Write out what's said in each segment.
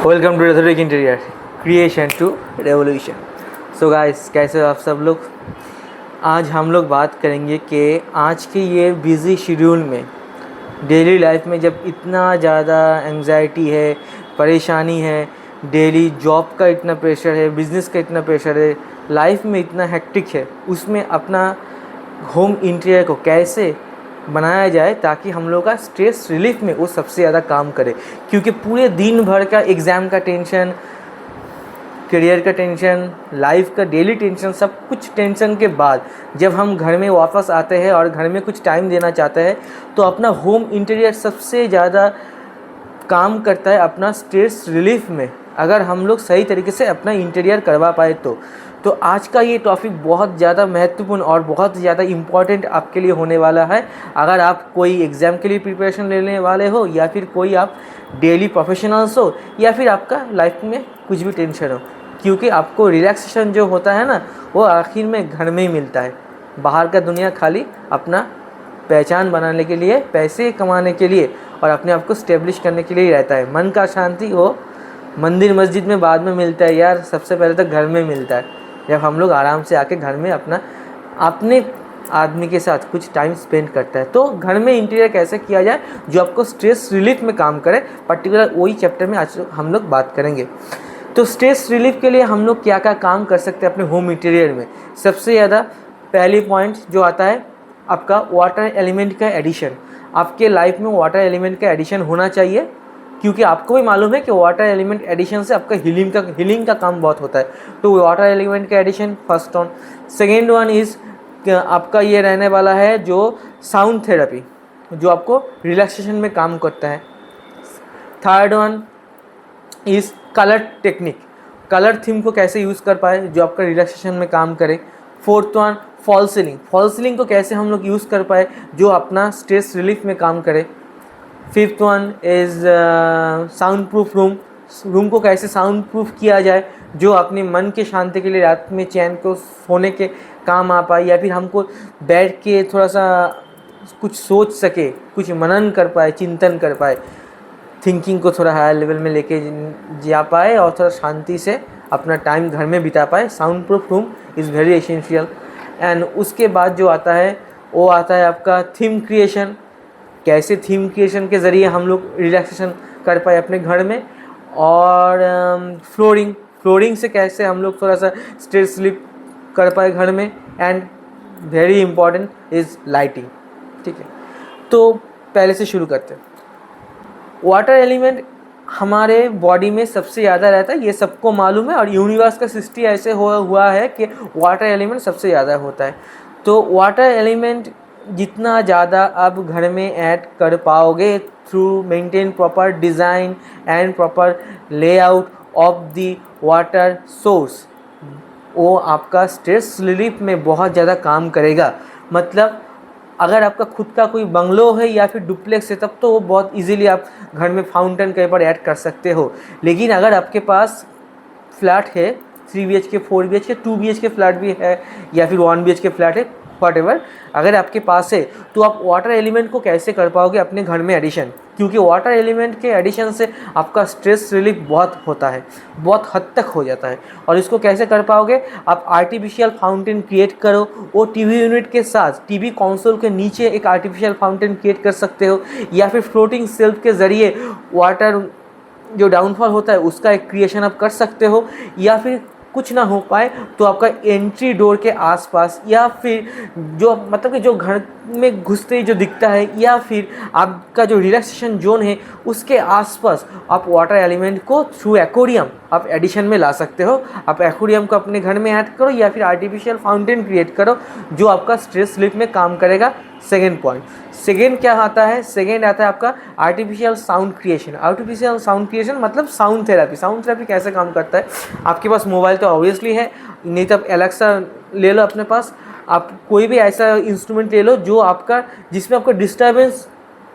Welcome to rhetoric interior creation to revolution. So guys, कैसे हो आप सब लोग। आज हम लोग बात करेंगे कि आज के ये बिज़ी शेड्यूल में, डेली लाइफ में जब इतना ज़्यादा एंग्जाइटी है, परेशानी है, डेली जॉब का इतना प्रेशर है, बिज़नेस का इतना प्रेशर है, लाइफ में इतना हेक्टिक है, उसमें अपना होम इंटीरियर को कैसे बनाया जाए ताकि हम लोग का स्ट्रेस रिलीफ में वो सबसे ज़्यादा काम करे। क्योंकि पूरे दिन भर का एग्ज़ाम का टेंशन, करियर का टेंशन, लाइफ का डेली टेंशन, सब कुछ टेंशन के बाद जब हम घर में वापस आते हैं और घर में कुछ टाइम देना चाहते हैं तो अपना होम इंटीरियर सबसे ज़्यादा काम करता है अपना स्ट्रेस रिलीफ में, अगर हम लोग सही तरीके से अपना इंटीरियर करवा पाए तो आज का ये टॉपिक बहुत ज़्यादा महत्वपूर्ण और बहुत ज़्यादा इम्पॉर्टेंट आपके लिए होने वाला है। अगर आप कोई एग्ज़ाम के लिए प्रिपरेशन लेने वाले हो, या फिर कोई आप डेली प्रोफेशनल्स हो, या फिर आपका लाइफ में कुछ भी टेंशन हो, क्योंकि आपको रिलैक्सेशन जो होता है ना, वो आखिर में घर में ही मिलता है। बाहर का दुनिया खाली अपना पहचान बनाने के लिए, पैसे कमाने के लिए और अपने आप को स्टेब्लिश करने के लिए ही रहता है। मन का शांति वो मंदिर मस्जिद में बाद में मिलता है यार, सबसे पहले तो घर में मिलता है। जब हम लोग आराम से आके घर में अपने आदमी के साथ कुछ टाइम स्पेंड करता है, तो घर में इंटीरियर कैसे किया जाए जो आपको स्ट्रेस रिलीफ में काम करे, पर्टिकुलर वही चैप्टर में आज हम लोग बात करेंगे। तो स्ट्रेस रिलीफ के लिए हम लोग क्या क्या काम कर सकते हैं अपने होम इंटीरियर में। सबसे ज़्यादा पहली पॉइंट जो आता है आपका वाटर एलिमेंट का एडिशन। आपके लाइफ में वाटर एलिमेंट का एडिशन होना चाहिए, क्योंकि आपको भी मालूम है कि वाटर एलिमेंट एडिशन से आपका हीलिंग का काम बहुत होता है। तो वाटर एलिमेंट का addition first one. Second one is आपका ये रहने वाला है जो साउंड थेरेपी, जो आपको रिलैक्सेशन में काम करता है। Third one is colour technique, colour theme को कैसे यूज़ कर पाए जो आपका रिलैक्सेशन में काम करे। फोर्थ वन फॉल सीलिंग को कैसे हम लोग यूज़ कर पाए जो अपना स्ट्रेस रिलीफ में काम करे। Fifth one is sound proof room को कैसे साउंड प्रूफ किया जाए जो अपने मन के शांति के लिए, रात में चैन को सोने के काम आ पाए, या फिर हमको बैठ के थोड़ा सा कुछ सोच सके, कुछ मनन कर पाए, चिंतन कर पाए, थिंकिंग को थोड़ा हायर लेवल में लेके जा पाए और थोड़ा शांति से अपना टाइम घर में बिता पाए। Sound proof room is very essential. And उसके बाद जो आता है वो आता है आपका थीम क्रिएशन। कैसे थीम क्रिएशन के ज़रिए हम लोग रिलैक्सेशन कर पाए अपने घर में। और फ्लोरिंग से कैसे हम लोग थोड़ा सा स्ट्रेस रिलीफ कर पाए घर में। And very important is lighting. ठीक है, तो पहले से शुरू करते हैं। वाटर एलिमेंट हमारे बॉडी में सबसे ज़्यादा रहता है, ये सबको मालूम है, और यूनिवर्स का सृष्टि ऐसे हुआ है कि वाटर एलिमेंट सबसे ज़्यादा होता है। तो वाटर एलिमेंट जितना ज़्यादा आप घर में ऐड कर पाओगे through maintain proper design and proper layout of the water source, वो आपका स्ट्रेस रिलीफ में बहुत ज़्यादा काम करेगा। मतलब अगर आपका खुद का कोई बंगलो है या फिर डुप्लेक्स है, तब तो वो बहुत इजीली आप घर में फाउंटेन कहीं पर ऐड कर सकते हो। लेकिन अगर आपके पास फ्लैट है, 3 BHK 4 BHK 2 BHK फ्लैट भी है, या फिर 1 BHK फ्लैट है, व्हाटएवर अगर आपके पास है, तो आप वाटर एलिमेंट को कैसे कर पाओगे अपने घर में एडिशन। क्योंकि वाटर एलिमेंट के एडिशन से आपका स्ट्रेस रिलीफ बहुत होता है, बहुत हद तक हो जाता है। और इसको कैसे कर पाओगे, आप आर्टिफिशियल फाउंटेन क्रिएट करो। वो टीवी यूनिट के साथ टीवी कंसोल के नीचे एक आर्टिफिशियल फाउंटेन क्रिएट कर सकते हो, या फिर फ्लोटिंग शेल्फ के ज़रिए वाटर जो डाउनफॉल होता है उसका एक क्रिएशन आप कर सकते हो। या फिर कुछ ना हो पाए तो आपका एंट्री डोर के आसपास, या फिर जो मतलब कि जो घर में घुसते ही जो दिखता है, या फिर आपका जो रिलैक्सेशन जोन है उसके आसपास आप वाटर एलिमेंट को थ्रू एक्वेरियम आप एडिशन में ला सकते हो। आप एक्वेरियम को अपने घर में ऐड करो, या फिर आर्टिफिशियल फाउंटेन क्रिएट करो जो आपका स्ट्रेस रिलीफ में काम करेगा। सेकेंड पॉइंट, सेकेंड क्या आता है, सेकेंड आता है आपका artificial sound creation. Artificial sound creation मतलब साउंड थेरेपी। साउंड थेरेपी कैसे काम करता है, आपके पास मोबाइल तो ऑब्वियसली है, नहीं तो आप एलेक्सा ले लो अपने पास। आप कोई भी ऐसा इंस्ट्रूमेंट ले लो जो आपका, जिसमें आपको डिस्टर्बेंस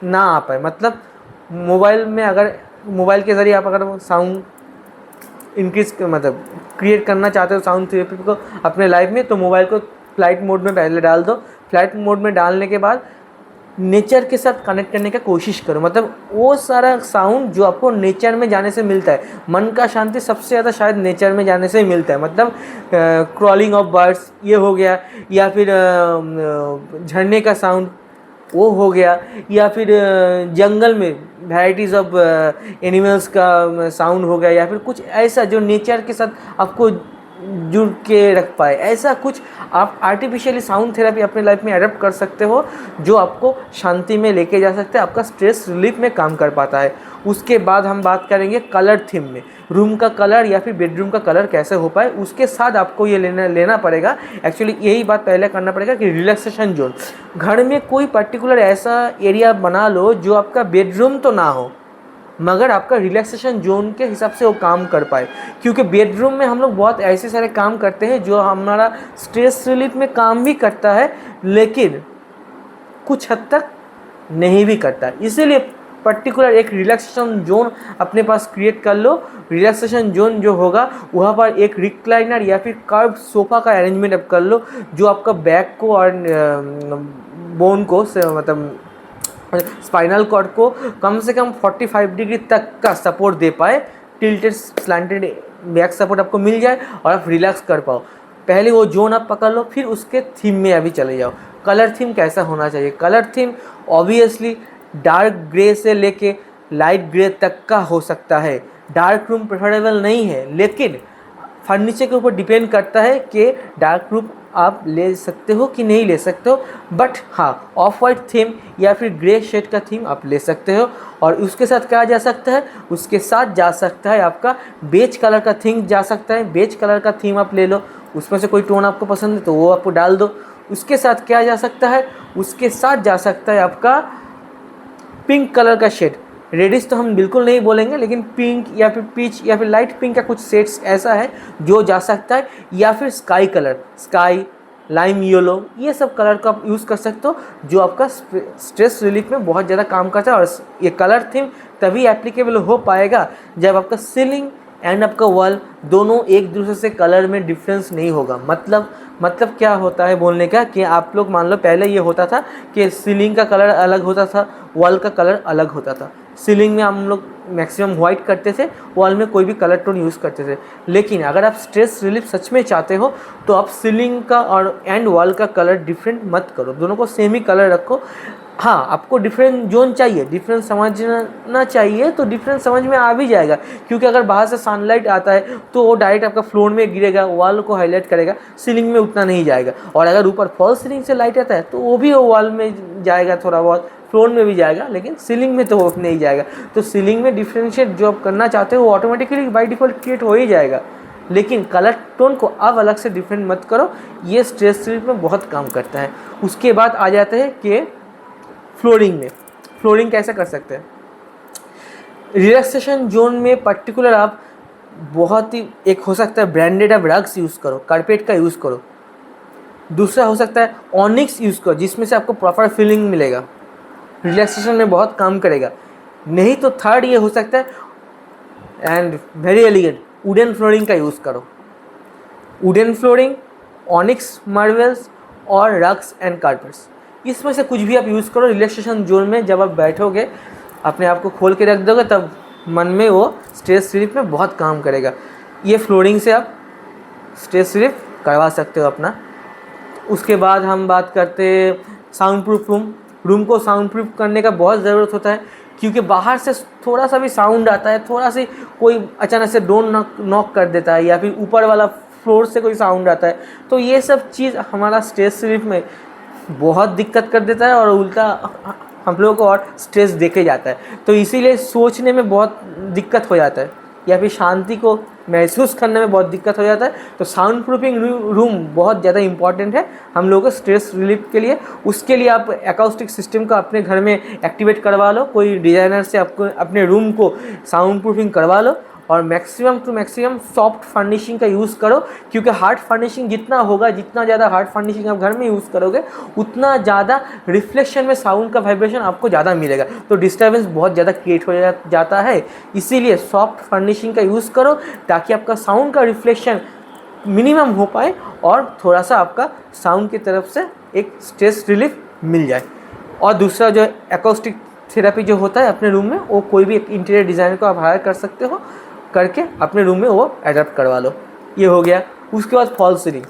ना आ पाए। मतलब मोबाइल में अगर मोबाइल के ज़रिए आप अगर साउंड इंक्रीज मतलब क्रिएट करना चाहते हो साउंड थेरेपी को अपने लाइफ में, तो मोबाइल को फ्लाइट मोड में पहले डाल दो। फ्लाइट मोड में डालने के बाद नेचर के साथ कनेक्ट करने का कोशिश करो, मतलब वो सारा साउंड जो आपको नेचर में जाने से मिलता है। मन का शांति सबसे ज़्यादा शायद नेचर में जाने से ही मिलता है, मतलब क्रॉलिंग ऑफ बर्ड्स ये हो गया, या फिर झरने का साउंड वो हो गया, या फिर जंगल में वैराइटीज़ ऑफ एनिमल्स का साउंड हो गया, या फिर कुछ ऐसा जो नेचर के साथ आपको जुड़ के रख पाए। ऐसा कुछ आप आर्टिफिशियली साउंड थेरेपी अपने लाइफ में अडॉप्ट कर सकते हो जो आपको शांति में लेके जा सकते हैं, आपका स्ट्रेस रिलीफ में काम कर पाता है। उसके बाद हम बात करेंगे कलर थीम में, रूम का कलर या फिर बेडरूम का कलर कैसे हो पाए। उसके साथ आपको ये लेना पड़ेगा, एक्चुअली यही बात पहले करना पड़ेगा कि रिलैक्सेशन जोन। घर में कोई पर्टिकुलर ऐसा एरिया बना लो जो आपका बेडरूम तो ना हो मगर आपका रिलैक्सेशन जोन के हिसाब से वो काम कर पाए, क्योंकि बेडरूम में हम लोग बहुत ऐसे सारे काम करते हैं जो हमारा स्ट्रेस रिलीफ में काम भी करता है लेकिन कुछ हद तक नहीं भी करता। इसीलिए पर्टिकुलर एक रिलैक्सेशन जोन अपने पास क्रिएट कर लो। रिलैक्सेशन जोन जो होगा वहाँ पर एक रिक्लाइनर या फिर कर्व सोफ़ा का अरेंजमेंट आप कर लो जो आपका बैक को और बोन को मतलब स्पाइनल कॉर्ड को कम से कम 45 डिग्री तक का सपोर्ट दे पाए। टिल्टेड स्लैंटेड बैक सपोर्ट आपको मिल जाए और आप रिलैक्स कर पाओ। पहले वो जोन आप पकड़ लो, फिर उसके थीम में अभी चले जाओ। कलर थीम कैसा होना चाहिए? Colour theme obviously dark grey से लेके लाइट ग्रे तक का हो सकता है। डार्क रूम प्रेफरेबल नहीं है, लेकिन फर्नीचर के ऊपर डिपेंड करता है कि डार्क रूम आप ले सकते हो कि नहीं ले सकते हो। बट हाँ, ऑफ वाइट थीम या फिर ग्रे शेड का थीम आप ले सकते हो। और उसके साथ क्या जा सकता है? उसके साथ जा सकता है आपका बेज कलर का थीम जा सकता है। बेज कलर का थीम आप ले लो, उसमें से कोई टोन आपको पसंद है तो वो आपको डाल दो। उसके साथ क्या जा सकता है? उसके साथ जा सकता है आपका पिंक कलर का शेड। रेडिश तो हम बिल्कुल नहीं बोलेंगे, लेकिन पिंक या फिर पीच या फिर लाइट पिंक का कुछ शेड्स ऐसा है जो जा सकता है। या फिर sky colour, sky, lime yellow, ये सब कलर का आप यूज़ कर सकते हो जो आपका स्ट्रेस रिलीफ में बहुत ज़्यादा काम करता है। और ये कलर थीम तभी एप्लीकेबल हो पाएगा जब आपका सीलिंग एंड आपका वॉल दोनों एक दूसरे से कलर में डिफरेंस नहीं होगा। मतलब क्या होता है बोलने का कि आप लोग मान लो पहले ये होता था कि सीलिंग का कलर अलग होता था, वॉल का कलर अलग होता था। सीलिंग में हम लोग मैक्सिमम वाइट करते थे, वॉल में कोई भी कलर टोन यूज़ करते थे। लेकिन अगर आप स्ट्रेस रिलीफ सच में चाहते हो तो आप सीलिंग का और एंड वॉल का कलर डिफरेंट मत करो, दोनों को सेम ही कलर रखो। हाँ, आपको डिफरेंट जोन चाहिए, डिफरेंट समझना चाहिए तो डिफरेंट समझ में आ भी जाएगा, क्योंकि अगर बाहर से सनलाइट आता है तो वो डायरेक्ट आपका फ्लोर में गिरेगा, वॉल को हाईलाइट करेगा, सीलिंग में उतना नहीं जाएगा। और अगर ऊपर फॉल सीलिंग से लाइट आता है तो वो भी वॉल में जाएगा, थोड़ा बहुत फ्लोर में भी जाएगा, लेकिन सीलिंग में तो वो नहीं जाएगा। तो सीलिंग में डिफ्रेंशिएट जो आप करना चाहते हो वो ऑटोमेटिकली बाई डिफ़ॉल्ट क्रिएट हो ही जाएगा। लेकिन कलर टोन को अब अलग से डिफरेंट मत करो, ये स्ट्रेस रिलीफ में बहुत काम करता है। उसके बाद आ जाते हैं कि फ्लोरिंग में। फ्लोरिंग कैसे कर सकते हैं? रिलैक्सेशन जोन में पर्टिकुलर आप बहुत ही, एक हो सकता है ब्रांडेड आप रग्स यूज़ करो, कारपेट का यूज़ करो। दूसरा हो सकता है ऑनिक्स यूज़ करो, जिसमें से आपको प्रॉपर फीलिंग मिलेगा, रिलैक्सेशन में बहुत काम करेगा। नहीं तो थर्ड ये हो सकता है and very elegant, wooden flooring का यूज़ करो। वुडन फ्लोरिंग, ऑनिक्स मार्बल्स और रग्स एंड कारपेट्स, इसमें से कुछ भी आप यूज़ करो। रिलैक्सेशन जोन में जब आप बैठोगे, अपने आप को खोल के रख दोगे, तब मन में वो स्ट्रेस रिलीफ में बहुत काम करेगा। ये फ्लोरिंग से आप स्ट्रेस रिलीफ करवा सकते हो अपना। उसके बाद हम बात करते हैं साउंड प्रूफ रूम। रूम को साउंड प्रूफ करने का बहुत ज़रूरत होता है, क्योंकि बाहर से थोड़ा सा भी साउंड आता है, थोड़ा सी कोई अचानक से डोर नॉक कर देता है, या फिर ऊपर वाला फ्लोर से कोई साउंड आता है, तो ये सब चीज़ हमारा स्ट्रेस रिलीफ में बहुत दिक्कत कर देता है और उल्टा हम लोगों को और स्ट्रेस देके जाता है। तो इसीलिए सोचने में बहुत दिक्कत हो जाता है, या फिर शांति को महसूस करने में बहुत दिक्कत हो जाता है। तो साउंड प्रूफिंग रूम बहुत ज़्यादा इंपॉर्टेंट है हम लोगों को स्ट्रेस रिलीफ के लिए। उसके लिए आप अकाउस्टिक सिस्टम का अपने घर में एक्टिवेट करवा लो, कोई डिज़ाइनर से आपको अपने रूम को साउंड प्रूफिंग करवा लो। और maximum to maximum soft furnishing का यूज़ करो, क्योंकि हार्ड फर्निशिंग जितना होगा, जितना ज़्यादा हार्ड फर्निशिंग आप घर में यूज़ करोगे, उतना ज़्यादा रिफ्लेक्शन में साउंड का वाइब्रेशन आपको ज़्यादा मिलेगा, तो डिस्टर्बेंस बहुत ज़्यादा क्रिएट हो जाता है। इसीलिए सॉफ्ट फर्निशिंग का यूज़ करो ताकि आपका साउंड का रिफ्लेक्शन मिनिमम हो पाए और थोड़ा सा आपका साउंड की तरफ से एक स्ट्रेस रिलीफ मिल जाए। और दूसरा जो एकॉस्टिक थेरेपी जो होता है अपने रूम में, वो कोई भी इंटीरियर डिज़ाइनर को आप हायर कर सकते हो, करके अपने रूम में वो एडप्ट करवा लो। ये हो गया। उसके बाद फॉल सीलिंग।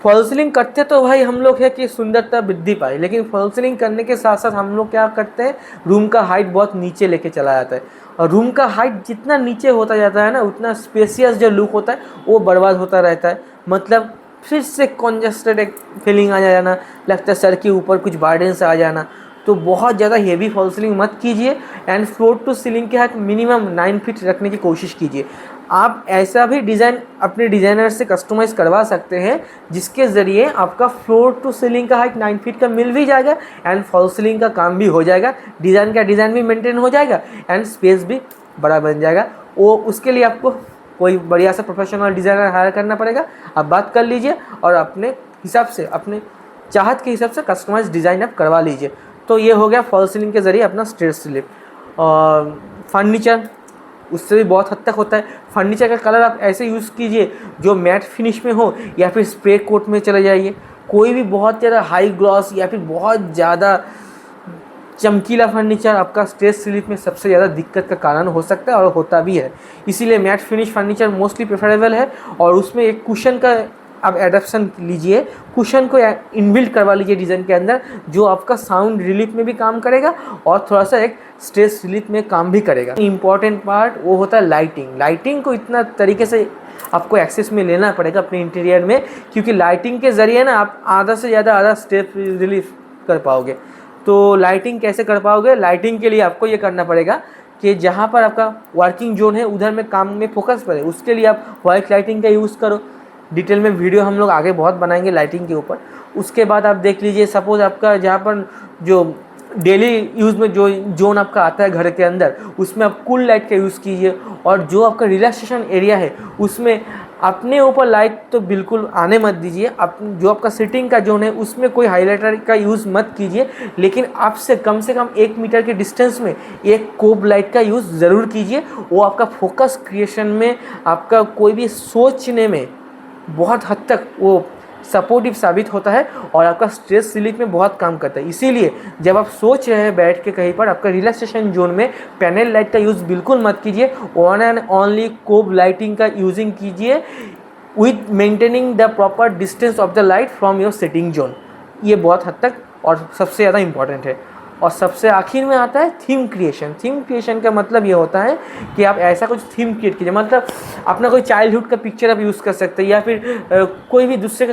फॉल सीलिंग करते तो भाई हम लोग है कि सुंदरता वृद्धि पाए, लेकिन फॉल सीलिंग करने के साथ साथ हम लोग क्या करते हैं, रूम का हाइट बहुत नीचे लेके चला जाता है, और रूम का हाइट जितना नीचे होता जाता है ना, उतना स्पेसियस जो लुक होता है वो बर्बाद होता रहता है। मतलब फिर से कॉन्जस्टेड एक फीलिंग आ जाना, लगता है सर के ऊपर कुछ बर्डन से आ जाना। तो बहुत ज़्यादा हेवी फॉल सीलिंग मत कीजिए, एंड फ्लोर टू सीलिंग के हाइट मिनिमम 9 फीट रखने की कोशिश कीजिए। आप ऐसा भी डिज़ाइन अपने डिज़ाइनर से कस्टमाइज़ करवा सकते हैं जिसके ज़रिए आपका फ्लोर टू सीलिंग का हाइट 9 फीट का मिल भी जाएगा, एंड फॉल सीलिंग का काम भी हो जाएगा, डिज़ाइन का डिज़ाइन भी मेंटेन हो जाएगा, एंड स्पेस भी बड़ा बन जाएगा। वो उसके लिए आपको कोई बढ़िया सा प्रोफेशनल डिज़ाइनर हायर करना पड़ेगा। आप बात कर लीजिए और अपने हिसाब से, अपने चाहत के हिसाब से कस्टमाइज डिज़ाइन आप करवा लीजिए। तो ये हो गया फॉल सीलिंग के ज़रिए अपना स्टेयर स्लिप। और फर्नीचर, उससे भी बहुत हद तक होता है। फर्नीचर का कलर आप ऐसे यूज़ कीजिए जो मैट फिनिश में हो, या फिर स्प्रे कोट में चले जाइए। कोई भी बहुत ज़्यादा हाई ग्लॉस या फिर बहुत ज़्यादा चमकीला फर्नीचर आपका स्टेयर स्लिप में सबसे ज़्यादा दिक्कत का कारण हो सकता है, और होता भी है। इसीलिए matte finish furniture mostly preferable है। और उसमें एक कुशन का आप एडप्शन लीजिए, कुशन को इनबिल्ट करवा लीजिए डिज़ाइन के अंदर, जो आपका साउंड रिलीफ में भी काम करेगा और थोड़ा सा एक स्ट्रेस रिलीफ में काम भी करेगा। इम्पॉर्टेंट पार्ट वो होता है लाइटिंग। लाइटिंग को इतना तरीके से आपको एक्सेस में लेना पड़ेगा अपने इंटीरियर में, क्योंकि लाइटिंग के ज़रिए ना आप आधा से ज़्यादा आधा स्ट्रेस रिलीफ कर पाओगे। तो लाइटिंग कैसे कर पाओगे? लाइटिंग के लिए आपको ये करना पड़ेगा कि जहाँ पर आपका वर्किंग जोन है उधर में काम में फोकस करें। उसके लिए आप वाइट लाइटिंग का यूज़ करो। डिटेल में वीडियो हम लोग आगे बहुत बनाएंगे लाइटिंग के ऊपर। उसके बाद आप देख लीजिए, सपोज़ आपका जहाँ पर जो डेली यूज़ में जो जोन आपका आता है घर के अंदर, उसमें आप कूल लाइट का यूज़ कीजिए। और जो आपका रिलैक्सेशन एरिया है उसमें अपने ऊपर लाइट तो बिल्कुल आने मत दीजिए। आप जो आपका सिटिंग का जोन है उसमें कोई हाइलाइटर का यूज़ मत कीजिए, लेकिन आपसे कम 1 मीटर के डिस्टेंस में एक कोब लाइट का यूज़ ज़रूर कीजिए। वो आपका फोकस क्रिएशन में, आपका कोई भी सोचने में बहुत हद तक वो सपोर्टिव साबित होता है, और आपका स्ट्रेस रिलीफ में बहुत काम करता है। इसीलिए जब आप सोच रहे हैं बैठ के कहीं पर, आपका रिलैक्सेशन जोन में पैनल लाइट का यूज़ बिल्कुल मत कीजिए। वन एंड ओनली कोब लाइटिंग का यूजिंग कीजिए, with maintaining the proper distance of the light from your sitting zone. ये बहुत हद तक और सबसे ज़्यादा इंपॉर्टेंट है। और सबसे आखिर में आता है थीम क्रिएशन। थीम क्रिएशन का मतलब ये होता है कि आप ऐसा कुछ थीम क्रिएट कीजिए, मतलब अपना कोई चाइल्डहुड का पिक्चर आप यूज़ कर सकते हैं, या फिर कोई भी दूसरे का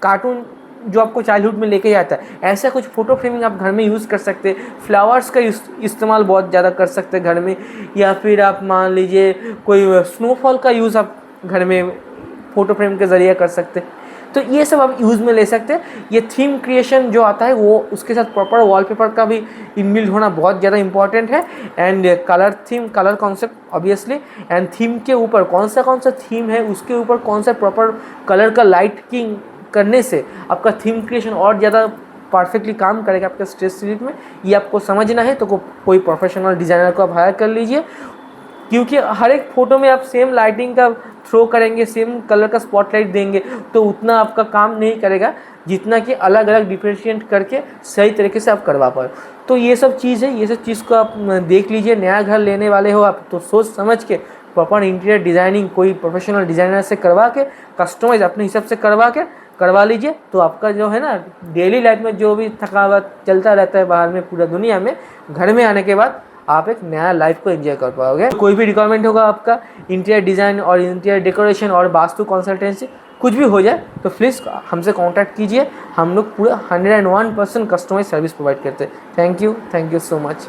कार्टून जो आपको चाइल्डहुड में लेके जाता है, ऐसा कुछ फोटो फ्रेमिंग आप घर में यूज़ कर सकते हैं। फ्लावर्स का इस्तेमाल बहुत ज़्यादा कर सकते हैं घर में, या फिर आप मान लीजिए कोई स्नोफॉल का यूज़ आप घर में फ़ोटो फ्रेम के ज़रिए कर सकते हैं। तो ये सब आप यूज़ में ले सकते हैं। ये थीम क्रिएशन जो आता है वो उसके साथ प्रॉपर वॉलपेपर का भी इनबिल्ट होना बहुत ज़्यादा इंपॉर्टेंट है। And colour concept obviously, and theme के ऊपर कौन सा थीम है उसके ऊपर कौन सा प्रॉपर कलर का लाइटिंग करने से आपका थीम क्रिएशन और ज़्यादा परफेक्टली काम करेगा आपके स्ट्रेस रिलीफ में। ये आपको समझना है तो कोई प्रोफेशनल डिज़ाइनर को आप हायर कर लीजिए, क्योंकि हर एक फ़ोटो में आप सेम लाइटिंग का थ्रो करेंगे, सेम कलर का स्पॉटलाइट देंगे तो उतना आपका काम नहीं करेगा जितना कि अलग अलग डिफरेंशिएट करके सही तरीके से आप करवा पाए। तो ये सब चीज़ है, ये सब चीज़ को आप देख लीजिए। नया घर लेने वाले हो आप तो सोच समझ के प्रॉपर इंटीरियर डिज़ाइनिंग कोई प्रोफेशनल डिज़ाइनर से करवा के, कस्टमाइज अपने हिसाब से करवा लीजिए। तो आपका जो है ना डेली लाइफ में जो भी थकावट चलता रहता है बाहर में पूरा दुनिया में, घर में आने के बाद आप एक नया लाइफ को एंजॉय कर पाओगे। कोई भी रिक्वायरमेंट होगा आपका इंटीरियर डिज़ाइन और इंटीरियर डेकोरेशन और वास्तु कंसल्टेंसी कुछ भी हो जाए तो प्लीज़ हमसे कांटेक्ट कीजिए। हम लोग पूरा 101% कस्टमाइज सर्विस प्रोवाइड करते हैं। Thank you so much.